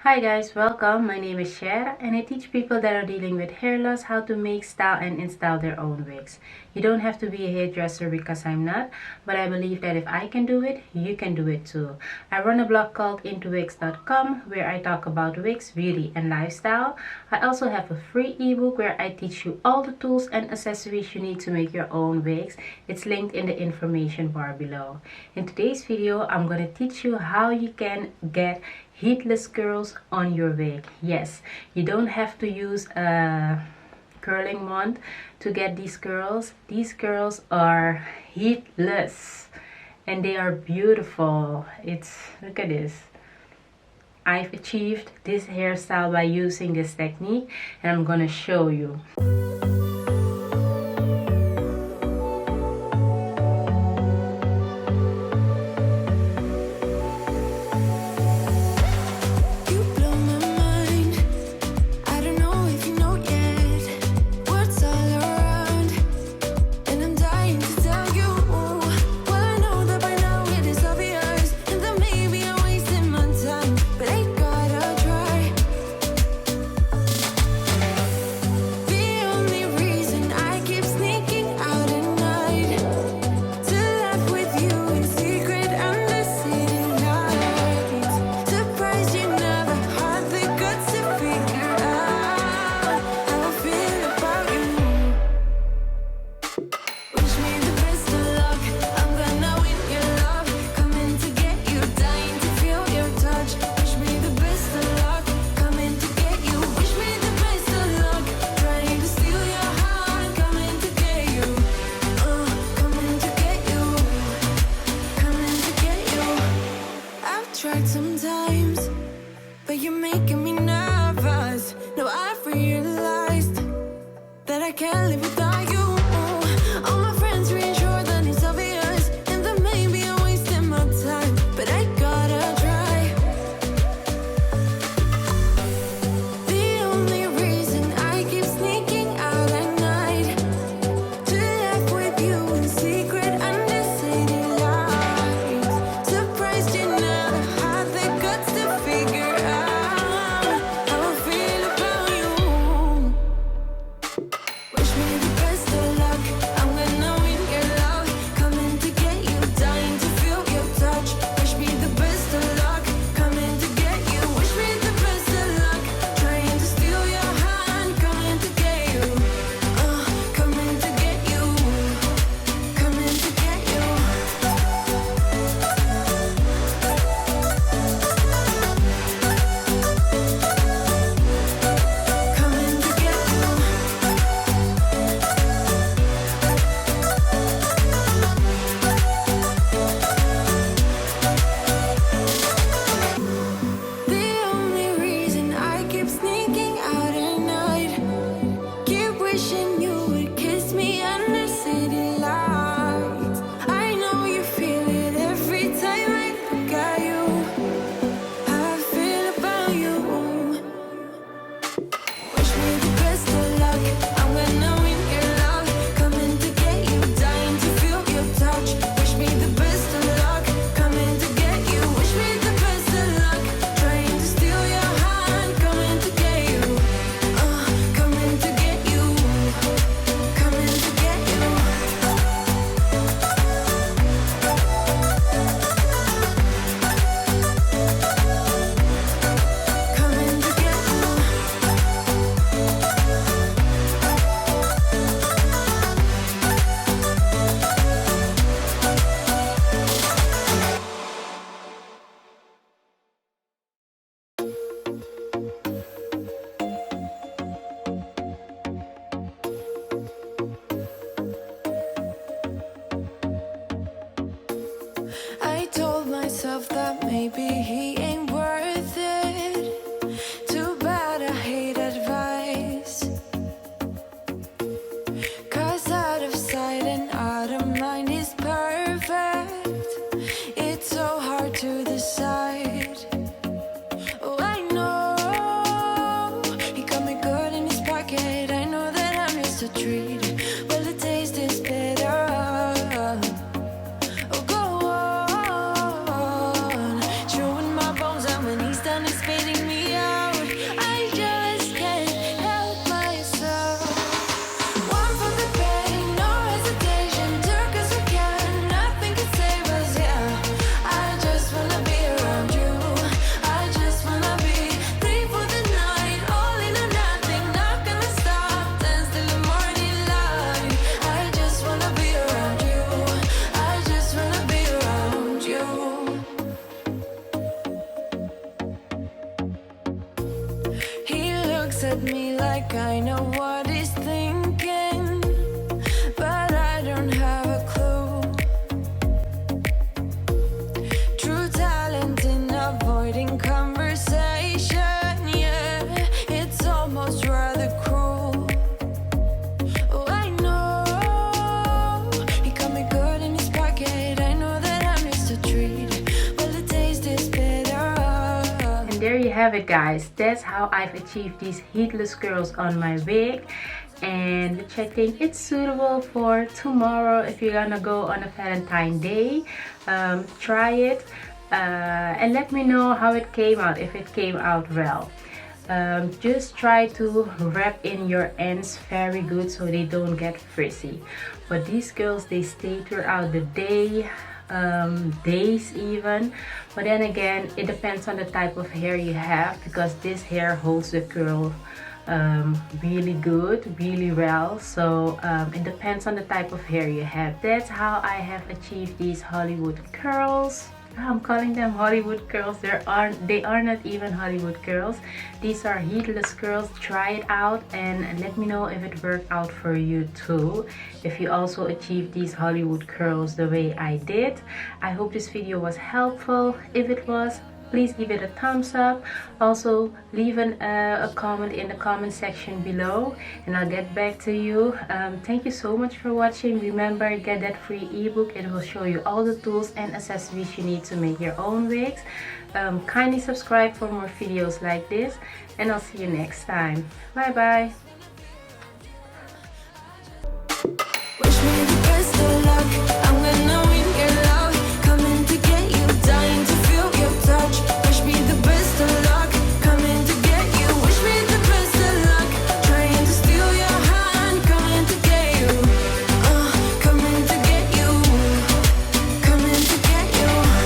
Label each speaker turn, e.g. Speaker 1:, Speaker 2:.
Speaker 1: Hi guys, welcome. My name is Cher and I teach people that are dealing with hair loss how to make, style, and install their own wigs. You don't have to be a hairdresser because I'm not, but I believe that if I can do it, you can do it too. I run a blog called intowigs.com where I talk about wigs, beauty, and lifestyle. I also have a free ebook where I teach you all the tools and accessories you need to make your own wigs. It's linked in the information bar below. In today's video, I'm going to teach you how you can get heatless curls on your wig. Yes, you don't have to use a curling wand to get these curls. These curls are heatless and they are beautiful. Look at this. I've achieved this hairstyle by using this technique and I'm gonna show you.
Speaker 2: Tried sometimes, but you're making me nervous. No, I've realized that I can't live without you. All my friends reassure that it's obvious, and that maybe I'm wasting my time, but I gotta try. The only reason I keep sneaking out at night to laugh with you in secret under city lights. Surprised you never had the guts to figure out how I feel about you. Wish me the best of looks at me like I know what he's thinking, but I don't have a clue. True talent in avoiding conversation, yeah, it's almost rather cruel. Oh, I know he got me good in his pocket. I know that I missed a treat. Well, the taste is bitter.
Speaker 1: And there you have it, guys. That's how I've achieved these heatless curls on my wig, and which I think it's suitable for tomorrow if you're gonna go on a Valentine Day. Try it and let me know how it came out, if it came out well. Just try to wrap in your ends very good so they don't get frizzy. But these curls, they stay throughout the day, days even. But then again, it depends on the type of hair you have, because this hair holds the curl really good, really well. So it depends on the type of hair you have. That's how I have achieved these Hollywood curls. I'm calling them Hollywood curls. They are not even Hollywood curls. These are heatless curls. Try it out and let me know if it worked out for you too, if you also achieved these Hollywood curls the way I did. I hope this video was helpful. If it was, please give it a thumbs up. Also leave a comment in the comment section below and I'll get back to you. Thank you so much for watching. Remember, get that free ebook. It will show you all the tools and accessories you need to make your own wigs. Kindly subscribe for more videos like this, and I'll see you next time. Bye bye.